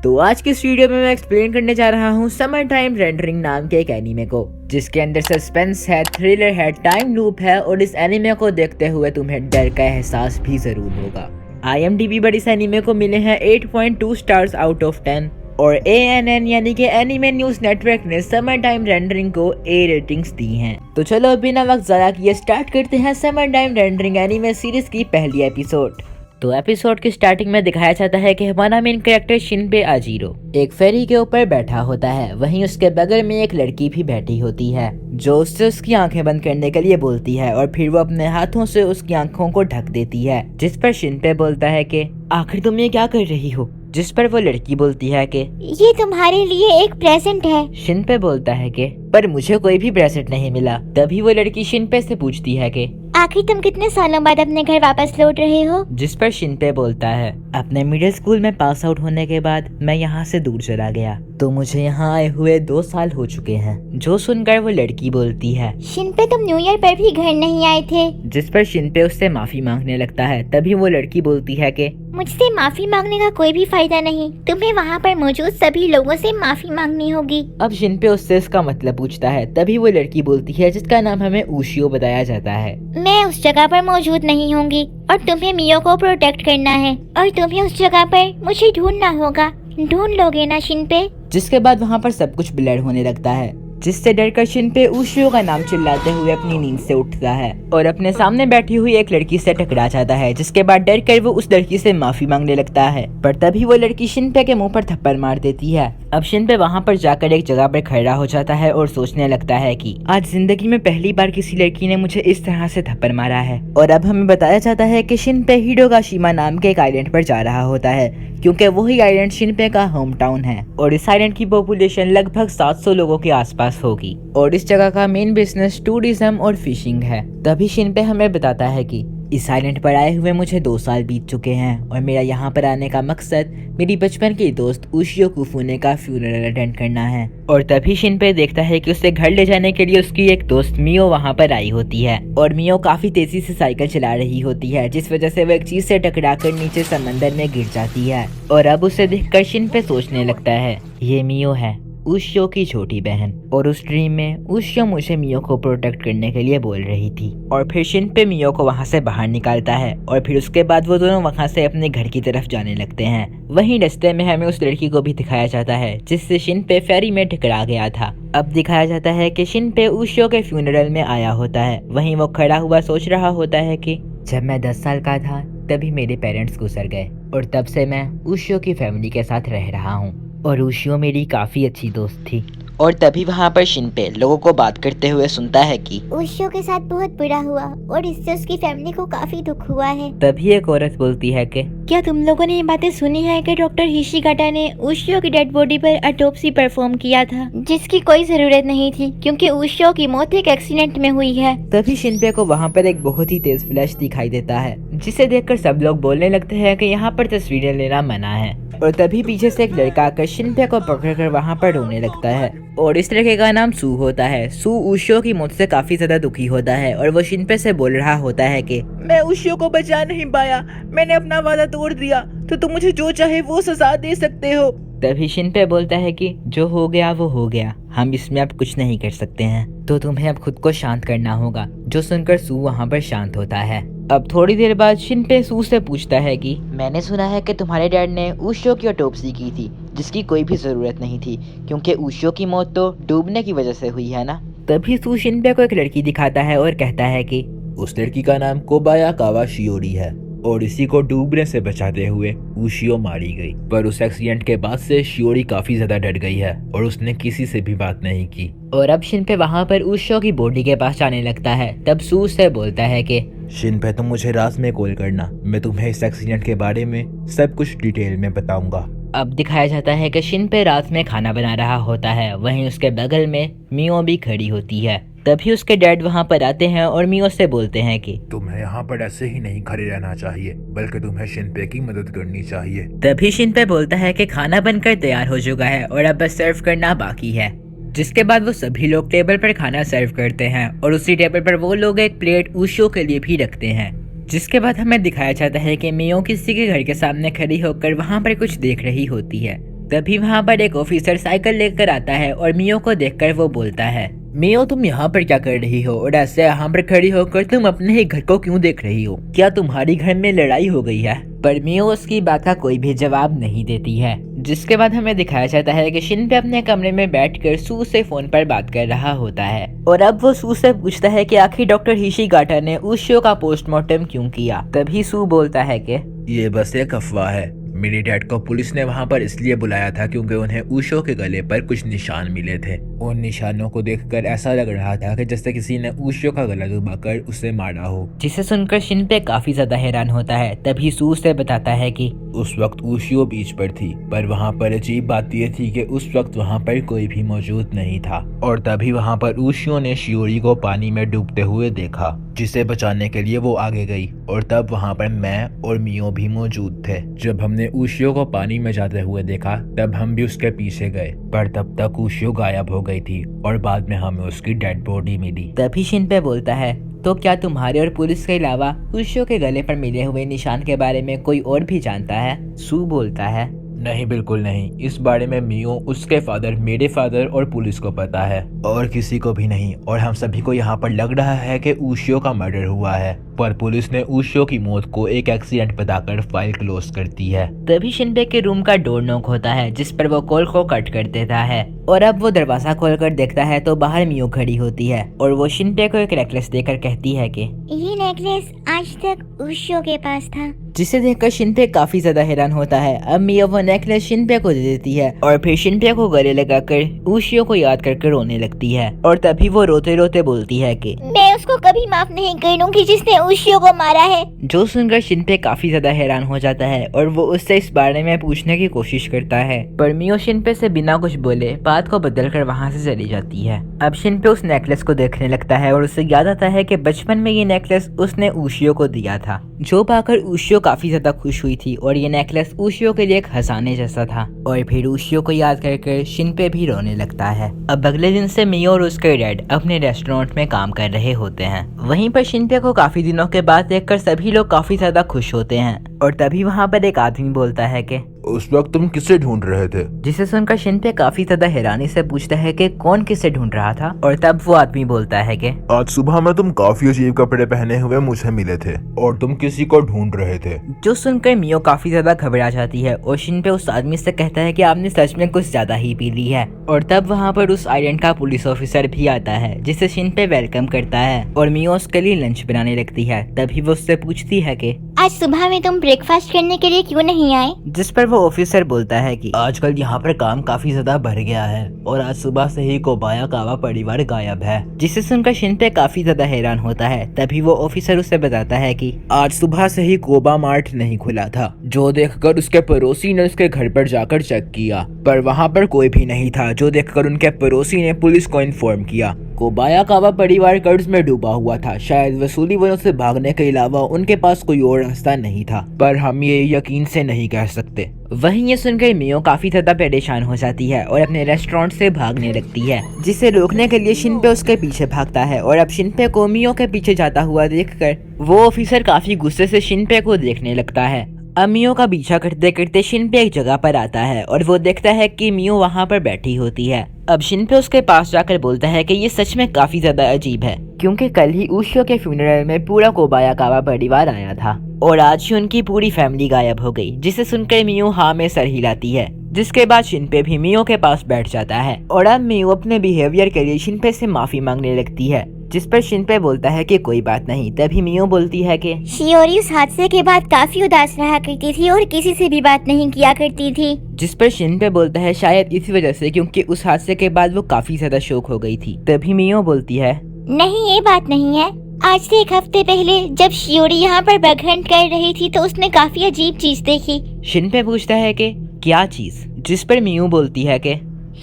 तो आज की इस वीडियो में मैं एक्सप्लेन करने जा रहा हूँ समर टाइम रेंडरिंग नाम के एक एनीमे को, जिसके अंदर सस्पेंस है, थ्रिलर है, टाइम लूप है और इस एनीमे को देखते हुए तुम्हें डर का एहसास भी जरूर होगा। IMDb पर इस एनीमे को मिले हैं 8.2 स्टार्स आउट ऑफ 10 और ANN यानी कि एनीमे न्यूज नेटवर्क ने समर टाइम रेंडरिंग को A रेटिंग्स दी हैं। तो चलो बिना वक्त ज़ाया किए स्टार्ट करते हैं summer time rendering anime series की पहली एपिसोड। तो एपिसोड की स्टार्टिंग में दिखाया जाता है कि हमारा मेन कैरेक्टर शिनबे आजीरो एक फेरी के ऊपर बैठा होता है। वहीं उसके बगल में एक लड़की भी बैठी होती है जो उससे उसकी आंखें बंद करने के लिए बोलती है और फिर वो अपने हाथों से उसकी आंखों को ढक देती है, जिस पर शिनबे बोलता है कि आखिर तुम ये क्या कर रही हो, जिस पर वो लड़की बोलती है कि ये तुम्हारे लिए एक प्रेजेंट है। शिनबे बोलता है कि पर मुझे कोई भी प्रेजेंट नहीं मिला। तभी वो लड़की शिनबे से पूछती है कि आखिर तुम कितने सालों बाद अपने घर वापस लौट रहे हो? जिस पर शिनबे बोलता है अपने मिडिल स्कूल में पास आउट होने के बाद मैं यहाँ से दूर चला गया, तो मुझे यहाँ आए हुए 2 साल हो चुके हैं। जो सुनकर वो लड़की बोलती है शिनबे तुम न्यू ईयर पर भी घर नहीं आए थे। जिस पर शिनबे उससे माफी मांगने लगता है। तभी वो लड़की बोलती है कि मुझसे माफी मांगने का कोई भी फायदा नहीं, तुम्हें वहाँ पर मौजूद सभी लोगों से माफी मांगनी होगी। अब शिनबे उससे इसका मतलब पूछता है। तभी वो लड़की बोलती है जिसका नाम हमें उशियो बताया जाता है, मैं उस जगह पर मौजूद नहीं होंगी और तुम्हें मियो को प्रोटेक्ट करना है और तुम्हें उस जगह पर मुझे ढूंढना होगा। ढूंढ लोगे ना शिनबे? जिसके बाद वहाँ पर सब कुछ ब्लर होने लगता है, जिससे डरकर शिनबे उशियो का नाम चिल्लाते हुए अपनी नींद से उठता है और अपने सामने बैठी हुई एक लड़की से टकरा जाता है। जिसके बाद डरकर वो उस लड़की से माफी मांगने लगता है, पर तभी वो लड़की शिनबे के मुंह पर थप्पड़ मार देती है। अब शिनबे वहाँ पर जाकर एक जगह पर खड़ा हो जाता है और सोचने लगता है कि आज जिंदगी में पहली बार किसी लड़की ने मुझे इस तरह से थप्पड़ मारा है। और अब हमें बताया जाता है कि शिनबे हिडोगाशिमा नाम के एक आइलैंड पर जा रहा होता है, क्योंकि वही आइलैंड शिनबे का होम टाउन है और इस आइलैंड की पॉपुलेशन लगभग 700 लोगों के आसपास होगी और इस जगह का मेन बिजनेस टूरिज्म और फिशिंग है। तभी शिनबे हमें बताता है कि इस आइलैंड पर आए हुए मुझे 2 साल बीत चुके हैं और मेरा यहाँ पर आने का मकसद मेरी बचपन की दोस्त उशियो कुफुने का फ्यूनरल अटेंड करना है। और तभी शिनबे देखता है कि उसे घर ले जाने के लिए उसकी एक दोस्त मियो वहाँ पर आई होती है और मियो काफी तेजी से साइकिल चला रही होती है, जिस वजह से वो एक चीज से टकराकर नीचे समंदर में गिर जाती है। और अब उसे देखकर शिनबे सोचने लगता है ये मियो है, उशियो की छोटी बहन, और उस ड्रीम में उशियो मुझे मियो को प्रोटेक्ट करने के लिए बोल रही थी। और फिर शिनबे मियो को वहाँ से बाहर निकालता है और फिर उसके बाद वो दोनों वहाँ से अपने घर की तरफ जाने लगते हैं। वहीं रास्ते में हमें उस लड़की को भी दिखाया जाता है जिससे शिनबे फेरी में टकरा गया था। अब दिखाया जाता है कि शिनबे उशियो के फ्यूनरल में आया होता है। वहीं वो खड़ा हुआ सोच रहा होता है कि जब मैं 10 साल का था तभी मेरे पेरेंट्स गुजर गए और तब से मैं उशियो की फैमिली के साथ रह रहा हूँ और उशियो मेरी काफी अच्छी दोस्त थी। और तभी वहाँ पर शिनबे लोगों को बात करते हुए सुनता है कि उशियो के साथ बहुत बुरा हुआ और इससे उसकी फैमिली को काफी दुख हुआ है। तभी एक औरत बोलती है कि क्या तुम लोगों ने ये बातें सुनी है कि डॉक्टर हिशिकाटा ने उशियो की डेड बॉडी पर ऑटोप्सी परफॉर्म किया था, जिसकी कोई जरूरत नहीं थी क्योंकि उशियो की मौत एक एक्सीडेंट में हुई है। तभी शिनबे को वहाँ पर एक बहुत ही तेज फ्लैश दिखाई देता है, जिसे देखकर सब लोग बोलने लगते हैं कि यहाँ पर तस्वीरें लेना मना है। और तभी पीछे से एक लड़का आकर शिनबे को पकड़कर वहाँ पर रोने लगता है और इस लड़के का नाम सू होता है। सू उशियो की मौत से काफी ज्यादा दुखी होता है और वो शिनबे से बोल रहा होता है कि मैं उशियो को बचा नहीं पाया, मैंने अपना वादा तोड़ दिया, तो तुम मुझे जो चाहे वो सजा दे सकते हो। तभी शिनबे बोलता है कि जो हो गया वो हो गया, हम इसमें अब कुछ नहीं कर सकते हैं, तो तुम्हें अब खुद को शांत करना होगा। जो सुनकर सू वहाँ पर शांत होता है। अब थोड़ी देर बाद शिनबे सू से पूछता है कि मैंने सुना है कि तुम्हारे डैड ने उशियो की ऑटोप्सी की थी, जिसकी कोई भी जरूरत नहीं थी क्योंकि उशियो की मौत तो डूबने की वजह से हुई है ना। तभी सू शिनबे को एक लड़की दिखाता है और कहता है कि उस लड़की का नाम कोबायाकावा शियोरी है और इसी को डूबने से बचाते हुए उशियो मारी गई। पर उस एक्सीडेंट के बाद से शियोरी काफी ज्यादा डर गई है और उसने किसी से भी बात नहीं की। और अब शिनबे वहाँ पर उशियो की बॉडी के पास जाने लगता है। तब सू से बोलता है कि शिनबे तुम मुझे रात में कॉल करना, मैं तुम्हें इस एक्सीडेंट के बारे में सब कुछ डिटेल में बताऊंगा। अब दिखाया जाता है कि शिनबे रात में खाना बना रहा होता है। वहीं उसके बगल में मियो भी खड़ी होती है। तभी उसके डैड वहाँ पर आते हैं और मियो से बोलते हैं कि तुम्हें यहाँ पर ऐसे ही नहीं खड़े रहना चाहिए, बल्कि तुम्हें शिनबे की मदद करनी चाहिए। तभी शिनबे बोलता है कि खाना बनकर तैयार हो चुका है और अब बस सर्व करना बाकी है। जिसके बाद वो सभी लोग टेबल पर खाना सर्व करते हैं और उसी टेबल पर वो लोग एक प्लेट उशियो के लिए भी रखते हैं। जिसके बाद हमें दिखाया जाता है कि मियो किसी के घर के सामने खड़ी होकर वहाँ पर कुछ देख रही होती है। तभी वहाँ पर एक ऑफिसर साइकिल लेकर आता है और मियो को देखकर वो बोलता है, मियो तुम यहाँ पर क्या कर रही हो और ऐसे यहाँ पर खड़ी होकर तुम अपने ही घर को क्यों देख रही हो? क्या तुम्हारी घर में लड़ाई हो गई है? पर मियो उसकी बात का कोई भी जवाब नहीं देती है। जिसके बाद हमें दिखाया जाता है कि शिनपे अपने कमरे में बैठकर सू से फोन पर बात कर रहा होता है और अब वो सू से पूछता है कि आखिर डॉक्टर हिशिगाटा ने उशियो का पोस्टमार्टम क्यों किया। तभी सू बोलता है कि ये बस एक अफवाह है। मेरे डैड को पुलिस ने वहाँ पर इसलिए बुलाया था क्योंकि उन्हें उशो के गले पर कुछ निशान मिले थे। उन निशानों को देखकर ऐसा लग रहा था कि जैसे किसी ने उशो का गला दबाकर उसे मारा हो। जिसे सुनकर शिनपे काफी ज्यादा हैरान होता है। तभी सू से बताता है कि उस वक्त उशियो बीच पर थी, पर वहाँ पर अजीब बात यह थी कि उस वक्त वहाँ पर कोई भी मौजूद नहीं था और तभी वहाँ पर उशियो ने शियोरी को पानी में डूबते हुए देखा, जिसे बचाने के लिए वो आगे गई और तब वहाँ पर मैं और मियो भी मौजूद थे। जब हमने उशियो को पानी में जाते हुए देखा तब हम भी उसके पीछे गए, पर तब तक उशियो गायब हो गई थी और बाद में हमें उसकी डेड बॉडी मिली। तभी शिनपे बोलता है, तो क्या तुम्हारे और पुलिस के अलावा उशियो के गले पर मिले हुए निशान के बारे में कोई और भी जानता है? सू बोलता है, नहीं, बिल्कुल नहीं। इस बारे में मियो, उसके फादर, मेरे फादर और पुलिस को पता है और किसी को भी नहीं। और हम सभी को यहाँ पर लग रहा है कि उशियो का मर्डर हुआ है, पर पुलिस ने उशियो की मौत को एक एक्सीडेंट बताकर फाइल क्लोज कर दी है। तभी शिनपे के रूम का डोर नॉक होता है जिस पर वो कॉल को कट कर देता है और अब वो दरवाजा खोलकर देखता है तो बाहर मियो खड़ी होती है और वो शिनपे को एक नेकलेस देकर कहती है कि ये नेकलेस आज तक उशियो के पास था। जिसे देखकर शिनपे काफी ज्यादा हैरान होता है। अब मियो वो नेकलेस शिनपे को दे देती है और फिर शिनपे को गले लगाकर उशियो को याद करके रोने लगती है और तभी वो रोते रोते बोलती है कि मैं उसको कभी माफ नहीं करूंगी जिसने उशियो को मारा है। जो सुनकर शिनपे काफी ज्यादा हैरान हो जाता है और वो उससे इस बारे में पूछने की कोशिश करता है, पर मियो शिनपे से बिना कुछ बोले बात को बदलकर वहाँ से चली जाती है। अब शिनपे उस नेकलेस को देखने लगता है और उसे याद आता है कि बचपन में ये नेकलेस उसने उशियो को दिया था। जो पाकर उशियो काफी ज्यादा खुश हुई थी और ये नेकलेस उशियो के लिए एक खजाने जैसा था और फिर उशियो को याद करके शिनपे भी रोने लगता है। अब अगले दिन से मियो और उसके डैड अपने रेस्टोरेंट में काम कर रहे होते हैं। वहीं पर शिनपे को काफी दिनों के बाद देखकर सभी लोग काफी ज्यादा खुश होते हैं और तभी वहाँ पर एक आदमी बोलता है कि उस वक्त तुम किसे ढूंढ रहे थे? जिसे सुनकर शिनपे काफी ज्यादा हैरानी से पूछता है कि कौन किसे ढूंढ रहा था और तब वो आदमी बोलता है कि आज सुबह में तुम काफी अजीब कपड़े पहने हुए मुझे मिले थे और तुम किसी को ढूंढ रहे थे। जो सुनकर मियो काफी ज्यादा घबरा जाती है और शिनपे उस आदमी से कहता है कि आपने सच में कुछ ज्यादा ही पी ली है और तब वहाँ पर उस आइलैंड का पुलिस ऑफिसर भी आता है जिसे शिनपे वेलकम करता है और मियो उसके लिए लंच बनाने लगती है। तभी वो उससे पूछती है कि आज सुबह में तुम ब्रेकफास्ट करने के लिए क्यों नहीं आए? जिस पर वो ऑफिसर बोलता है कि आजकल यहाँ पर काम काफी ज्यादा बढ़ गया है और आज सुबह से ही कोबायाकावा परिवार गायब है। जिसे सुनकर शिनपे काफी ज्यादा हैरान होता है। तभी वो ऑफिसर उसे बताता है कि आज सुबह से ही कोबा मार्ट नहीं खुला था, जो देखकर उसके पड़ोसी ने उसके घर पर जाकर चेक किया पर वहाँ पर कोई भी नहीं था, जो देखकर उनके पड़ोसी ने पुलिस को इन्फॉर्म किया। कोबायाकावा परिवार कर्ज में डूबा हुआ था, शायद वसूली वालों से भागने के अलावा उनके पास कोई और रास्ता नहीं था, पर हम ये यकीन से नहीं कह सकते। वहीं ये सुनकर मियो काफी ज्यादा परेशान हो जाती है और अपने रेस्टोरेंट से भागने लगती है, जिसे रोकने के लिए शिनपे उसके पीछे भागता है और अब शिनपे को मियो के पीछे जाता हुआ देखकर वो ऑफिसर काफी गुस्से से शिनपे को देखने लगता है। अब मियो का पीछा करते करते शिनपे एक जगह पर आता है और वो देखता है कि मियो वहाँ पर बैठी होती है। अब शिनपे उसके पास जाकर बोलता है कि ये सच में काफी ज्यादा अजीब है, क्योंकि कल ही उशियो के फ्यूनरल में पूरा कोबायाकावा परिवार आया था और आज ही उनकी पूरी फैमिली गायब हो गई। जिसे सुनकर मियो हाँ में सर हिलाती है, जिसके बाद शिनपे भी मियो के पास बैठ जाता है और अब मियो अपने बिहेवियर के लिए शिनपे से माफी मांगने लगती है, जिस पर शिनपे बोलता है कि कोई बात नहीं। तभी मियो बोलती है कि शियोरी उस हादसे के बाद काफी उदास रहा करती थी और किसी से भी बात नहीं किया करती थी। जिस पर शिनपे बोलता है शायद इसी वजह से, क्योंकि उस हादसे के बाद वो काफी ज्यादा शौक हो गई थी। तभी मियो बोलती है नहीं, ये बात नहीं है। आज से एक हफ्ते पहले जब शियोरी यहाँ पर बग हंट कर रही थी तो उसने काफी अजीब चीज देखी। शिनपे पूछता है कि क्या चीज? जिस पर मियो बोलती है कि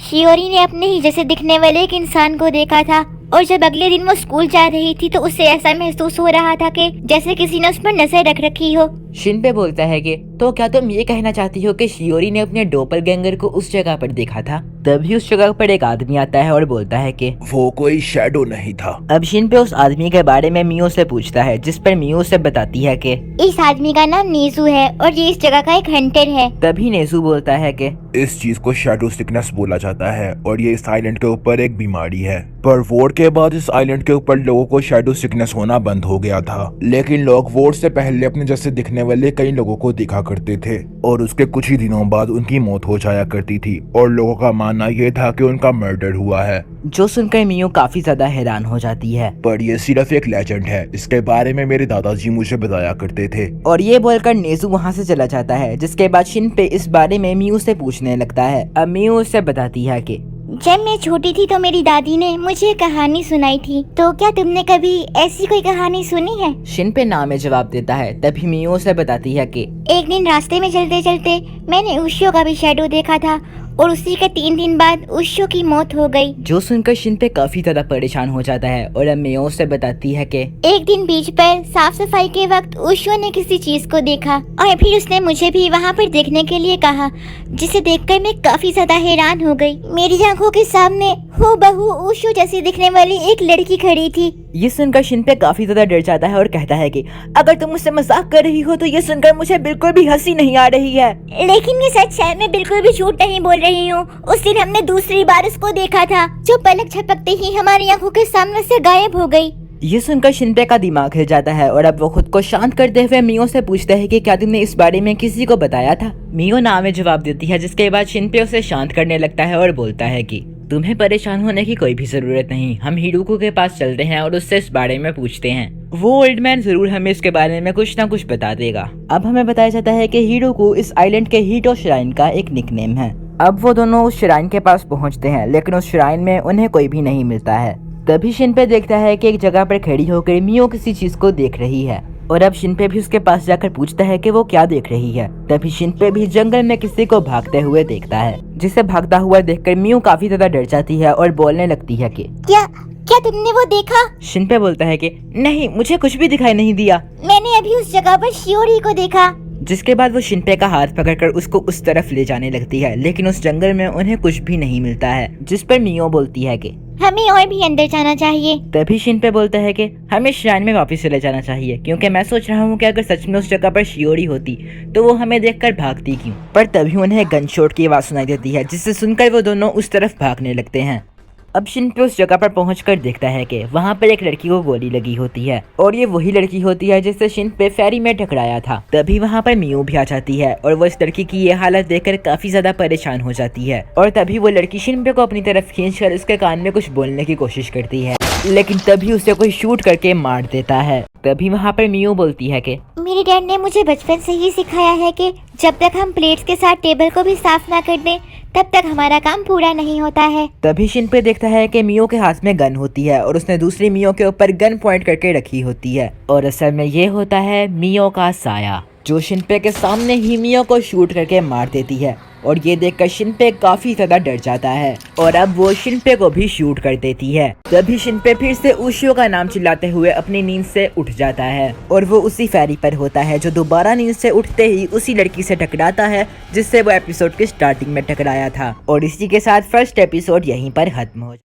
शियोरी ने अपने ही जैसे दिखने वाले एक इंसान को देखा था और जब अगले दिन वो स्कूल जा रही थी तो उसे ऐसा महसूस हो रहा था कि जैसे किसी ने उस पर नजर रख रखी हो। शिनपे बोलता है कि तो क्या तुम ये कहना चाहती हो कि शियोरी ने अपने डोपलगैंगर को उस जगह पर देखा था? तभी उस जगह पर एक आदमी आता है और बोलता है कि वो कोई शैडो नहीं था। अब शिनपे उस आदमी के बारे में मियो से पूछता है, जिस पर मियो से बताती है कि इस आदमी का नाम नेजू है और ये इस जगह का एक हंटर है। तभी नेजू बोलता है कि इस चीज को शैडो सिकनेस बोला जाता है और ये इस आइलैंड के ऊपर एक बीमारी है। पर वॉर के बाद इस आइलैंड के ऊपर लोगों को शैडो सिकनेस होना बंद हो गया था, लेकिन लोग वॉर से पहले अपने जैसे दिखने वाले कई लोगों को देखा करते थे और उसके कुछ ही दिनों बाद उनकी मौत हो जाया करती थी और लोगों का मानना यह था कि उनका मर्डर हुआ है। जो सुनकर मियो काफी ज्यादा हैरान हो जाती है। पर यह सिर्फ एक लेजेंड है, इसके बारे में मेरे दादाजी मुझे बताया करते थे। और ये बोलकर नेजू वहाँ से चला जाता है, जिसके बाद शिनपे इस बारे में मियो से पूछने लगता है। अब मियो उससे बताती है कि जब मैं छोटी थी तो मेरी दादी ने मुझे कहानी सुनाई थी। तो क्या तुमने कभी ऐसी कोई कहानी सुनी है? शिनपे ना में जवाब देता है। तभी मियो से बताती है कि एक दिन रास्ते में चलते चलते मैंने उशियो का भी शैडो देखा था और उसी के 3 दिन बाद उशियो की मौत हो गई। जो सुनकर शिनपे काफी ज्यादा परेशान हो जाता है और अब मियो से बताती है कि एक दिन बीच पर साफ सफाई के वक्त उशियो ने किसी चीज को देखा और फिर उसने मुझे भी वहाँ पर देखने के लिए कहा, जिसे देखकर मैं काफी ज्यादा हैरान हो गई। मेरी आंखों के सामने हूबहू उशियो जैसी दिखने वाली एक लड़की खड़ी थी। ये सुनकर शिनपे काफी ज्यादा डर जाता है और कहता है कि अगर तुम मुझसे मजाक कर रही हो तो ये सुनकर मुझे बिल्कुल भी हंसी नहीं आ रही है। लेकिन ये सच है, मैं बिल्कुल भी झूठ नहीं बोल रही हूँ। उस दिन हमने दूसरी बार उसको देखा था, जो पलक झपकते ही हमारी आंखों के सामने से गायब हो गई। ये सुनकर शिनपे का दिमाग हिल जाता है और अब वो खुद को शांत करते हुए मियो से पूछता है कि क्या तुमने इस बारे में किसी को बताया था? मियो ना में जवाब देती है, जिसके बाद शिनपे उसे शांत करने लगता है और बोलता है कि तुम्हें परेशान होने की कोई भी जरूरत नहीं। हम हिरुको के पास चलते हैं और उससे इस बारे में पूछते हैं। वो ओल्ड मैन जरूर हमें इसके बारे में कुछ ना कुछ बता देगा। अब हमें बताया जाता है कि हिरुको इस आइलैंड के हीटो श्राइन का एक निकनेम है। अब वो दोनों उस श्राइन के पास पहुंचते हैं, लेकिन उस श्राइन में उन्हें कोई भी नहीं मिलता है। तभी शिनपे देखता है कि एक जगह पर खड़ी होकर मियो किसी चीज को देख रही है और अब शिनपे भी उसके पास जाकर पूछता है कि वो क्या देख रही है। तभी शिनपे भी जंगल में किसी को भागते हुए देखता है, जिसे भागता हुआ देखकर मियो काफी ज्यादा डर जाती है और बोलने लगती है कि क्या तुमने वो देखा? शिनपे बोलता है कि नहीं, मुझे कुछ भी दिखाई नहीं दिया। मैंने अभी उस जगह पर शियोरी को देखा। जिसके बाद वो शिनपे का हाथ पकड़कर उसको उस तरफ ले जाने लगती है, लेकिन उस जंगल में उन्हें कुछ भी नहीं मिलता है। जिस पर मियो बोलती है कि हमें और भी अंदर जाना चाहिए। तभी शिनपे बोलता है कि हमें श्राइन में वापस चले जाना चाहिए, क्योंकि मैं सोच रहा हूँ कि अगर सच में उस जगह पर शियोरी होती तो वो हमें देखकर भागती क्यों। पर तभी उन्हें गन शॉट की आवाज सुनाई देती है, जिससे सुनकर वो दोनों उस तरफ भागने लगते हैं। अब शिनपे उस जगह पर पहुंचकर देखता है कि वहां पर एक लड़की को गोली लगी होती है और ये वही लड़की होती है जिससे शिनपे फेरी में टकराया था। तभी वहां पर मियो भी आ जाती है और वो इस लड़की की ये हालत देखकर काफी ज्यादा परेशान हो जाती है और तभी वो लड़की शिनपे को अपनी तरफ खींचकर उसके कान में कुछ बोलने की कोशिश करती है, लेकिन तभी उसे कोई शूट करके मार देता है। तभी वहाँ पर मियो बोलती है कि मेरे डैड ने मुझे बचपन से ही सिखाया है कि जब तक हम प्लेट्स के साथ टेबल को भी साफ ना कर दें तब तक हमारा काम पूरा नहीं होता है। तभी शिनपे देखता है कि मियो के हाथ में गन होती है और उसने दूसरी मियो के ऊपर गन पॉइंट करके रखी होती है और असल में ये होता है मियो का साया, जो शिनपे के सामने ही मियो को शूट करके मार देती है। और ये देखकर शिनपे काफी ज्यादा डर जाता है और अब वो शिनपे को भी शूट कर देती है। तभी शिनपे फिर से उशियो का नाम चिल्लाते हुए अपनी नींद से उठ जाता है और वो उसी फेरी पर होता है जो दोबारा नींद से उठते ही उसी लड़की से टकराता है जिससे वो एपिसोड के स्टार्टिंग में टकराया था। और इसी के साथ फर्स्ट एपिसोड यहीं पर खत्म हो